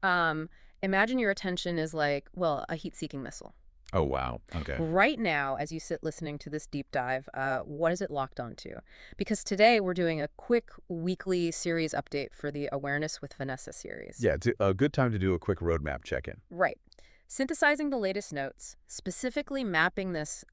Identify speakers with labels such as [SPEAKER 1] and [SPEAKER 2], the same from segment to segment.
[SPEAKER 1] Imagine your attention is like, well, a heat-seeking missile.
[SPEAKER 2] Oh, wow. Okay.
[SPEAKER 1] Right now, as you sit listening to this deep dive, what is it locked onto? Because today we're doing a quick weekly series update for the Awareness with Vanessa series.
[SPEAKER 2] Yeah, it's a good time to do a quick roadmap check-in.
[SPEAKER 1] Right. Synthesizing the latest notes, specifically mapping this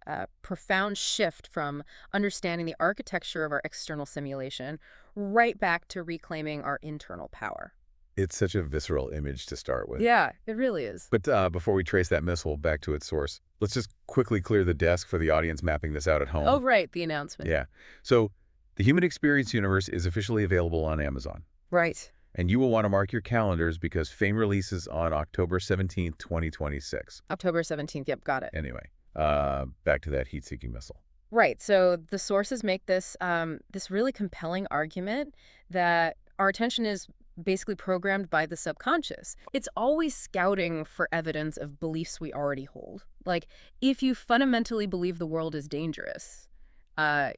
[SPEAKER 1] profound shift from understanding the architecture of our external simulation right back to reclaiming our internal power.
[SPEAKER 2] It's such a visceral image to start with.
[SPEAKER 1] Yeah, it really is.
[SPEAKER 2] But before we trace that missile back to its source, let's just quickly clear the desk for the audience mapping this out at home.
[SPEAKER 1] Oh, right, the announcement.
[SPEAKER 2] Yeah. So the Human Experience Universe is officially available on Amazon.
[SPEAKER 1] Right.
[SPEAKER 2] And you will want to mark your calendars because Fame releases on October 17th, 2026.
[SPEAKER 1] October 17th, yep, got it.
[SPEAKER 2] Anyway, back to that heat-seeking missile.
[SPEAKER 1] Right, so the sources make this, this really compelling argument that our attention is basically programmed by the subconscious. It's always scouting for evidence of beliefs we already hold. Like, if you fundamentally believe the world is dangerous,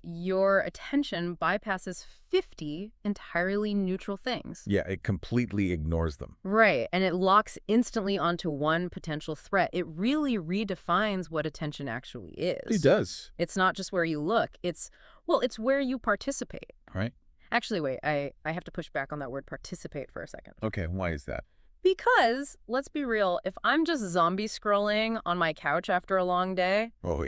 [SPEAKER 1] your attention bypasses 50 entirely neutral things.
[SPEAKER 2] Yeah, it completely ignores them.
[SPEAKER 1] Right, and it locks instantly onto one potential threat. It really redefines what attention actually is.
[SPEAKER 2] It does.
[SPEAKER 1] It's not just where you look. It's where you participate.
[SPEAKER 2] Right?
[SPEAKER 1] Actually, wait, I have to push back on that word participate for a second.
[SPEAKER 2] Okay, why is that?
[SPEAKER 1] Because, let's be real, if I'm just zombie scrolling on my couch after a long day,
[SPEAKER 2] Oh,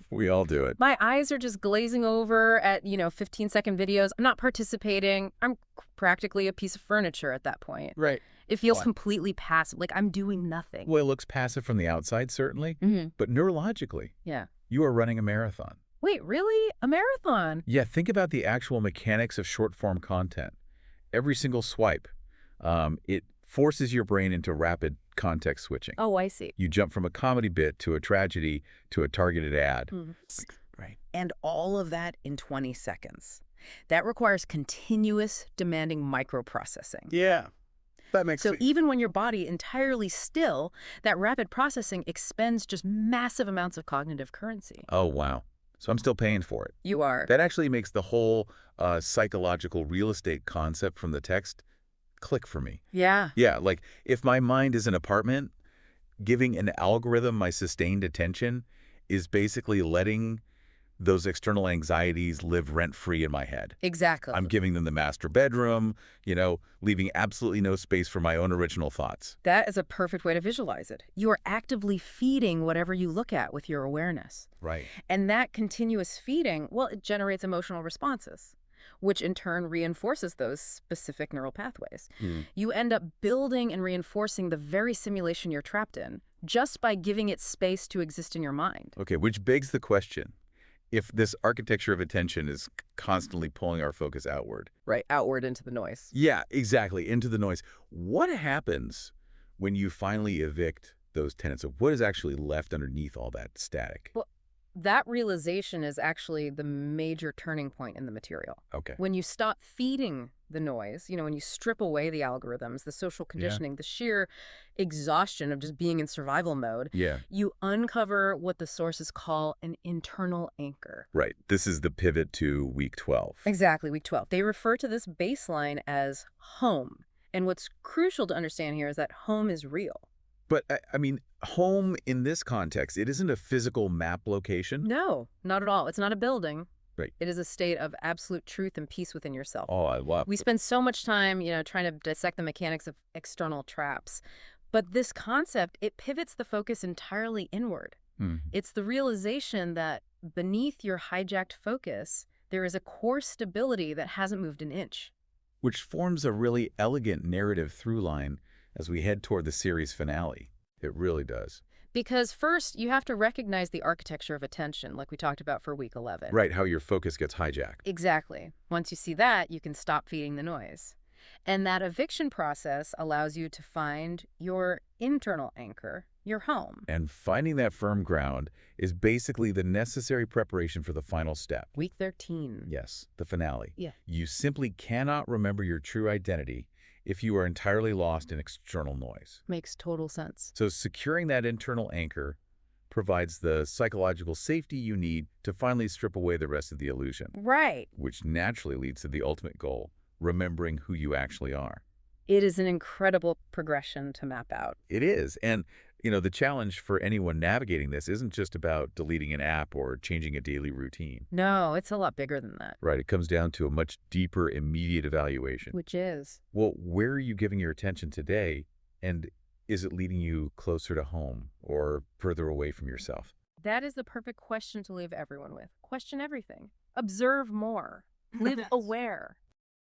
[SPEAKER 2] we all do it.
[SPEAKER 1] my eyes are just glazing over at, 15-second videos. I'm not participating. I'm practically a piece of furniture at that point.
[SPEAKER 2] Right.
[SPEAKER 1] It feels
[SPEAKER 2] What?
[SPEAKER 1] completely passive, like I'm doing nothing.
[SPEAKER 2] Well, it looks passive from the outside, certainly, but neurologically,
[SPEAKER 1] Yeah.
[SPEAKER 2] you are running a marathon.
[SPEAKER 1] Wait, really? A marathon?
[SPEAKER 2] Yeah, think about the actual mechanics of short-form content. Every single swipe, it forces your brain into rapid context switching.
[SPEAKER 1] Oh, I see.
[SPEAKER 2] You jump from a comedy bit to a tragedy to a targeted ad. Right.
[SPEAKER 3] And all of that in 20 seconds. That requires continuous, demanding microprocessing.
[SPEAKER 2] Yeah, that makes
[SPEAKER 1] So
[SPEAKER 2] sense.
[SPEAKER 1] even when your body entirely still, that rapid processing expends just massive amounts of cognitive currency.
[SPEAKER 2] Oh, wow. So I'm still paying for it.
[SPEAKER 1] You are.
[SPEAKER 2] That actually makes the whole psychological real estate concept from the text click for me.
[SPEAKER 1] Yeah.
[SPEAKER 2] Yeah, like if my mind is an apartment, giving an algorithm my sustained attention is basically letting those external anxieties live rent-free in my head.
[SPEAKER 1] Exactly.
[SPEAKER 2] I'm giving them the master bedroom, leaving absolutely no space for my own original thoughts.
[SPEAKER 1] That is a perfect way to visualize it. You are actively feeding whatever you look at with your awareness.
[SPEAKER 2] Right.
[SPEAKER 1] And that continuous feeding, well, it generates emotional responses, which in turn reinforces those specific neural pathways. You end up building and reinforcing the very simulation you're trapped in just by giving it space to exist in your mind.
[SPEAKER 2] Okay, which begs the question, if this architecture of attention is constantly pulling our focus outward.
[SPEAKER 1] Right, outward into the noise.
[SPEAKER 2] Yeah, exactly, into the noise. What happens when you finally evict those tenets of what is actually left underneath all that static?
[SPEAKER 1] Well, that realization is actually the major turning point in the material.
[SPEAKER 2] Okay.
[SPEAKER 1] When you stop feeding the noise, when you strip away the algorithms, the social conditioning, the sheer exhaustion of just being in survival mode,
[SPEAKER 2] Yeah.
[SPEAKER 1] you uncover what the sources call an internal anchor.
[SPEAKER 2] Right. This is the pivot to week 12.
[SPEAKER 1] Exactly, week 12. They refer to this baseline as home. And what's crucial to understand here is that home is real.
[SPEAKER 2] But, I mean, home in this context, it isn't a physical map location.
[SPEAKER 1] No, not at all. It's not a building.
[SPEAKER 2] Right.
[SPEAKER 1] It is a state of absolute truth and peace within yourself.
[SPEAKER 2] Oh, I love
[SPEAKER 1] We spend so much time, trying to dissect the mechanics of external traps. But this concept, it pivots the focus entirely inward. It's the realization that beneath your hijacked focus, there is a core stability that hasn't moved an inch.
[SPEAKER 2] Which forms a really elegant narrative through line as we head toward the series finale. It really does.
[SPEAKER 1] Because first, you have to recognize the architecture of attention, like we talked about for week 11.
[SPEAKER 2] Right, how your focus gets hijacked.
[SPEAKER 1] Exactly. Once you see that, you can stop feeding the noise. And that eviction process allows you to find your internal anchor, your home.
[SPEAKER 2] And finding that firm ground is basically the necessary preparation for the final step.
[SPEAKER 1] Week 13.
[SPEAKER 2] Yes, the finale.
[SPEAKER 1] Yeah.
[SPEAKER 2] You simply cannot remember your true identity if you are entirely lost in external noise.
[SPEAKER 1] Makes total sense.
[SPEAKER 2] So securing that internal anchor provides the psychological safety you need to finally strip away the rest of the illusion,
[SPEAKER 1] Right.
[SPEAKER 2] which naturally leads to the ultimate goal, remembering who you actually are.
[SPEAKER 1] It is an incredible progression to map out.
[SPEAKER 2] It is. And, the challenge for anyone navigating this isn't just about deleting an app or changing a daily routine.
[SPEAKER 1] No, it's a lot bigger than that.
[SPEAKER 2] Right. It comes down to a much deeper, immediate evaluation.
[SPEAKER 1] Which is?
[SPEAKER 2] Well, where are you giving your attention today? And is it leading you closer to home or further away from yourself?
[SPEAKER 1] That is the perfect question to leave everyone with. Question everything. Observe more. Live aware.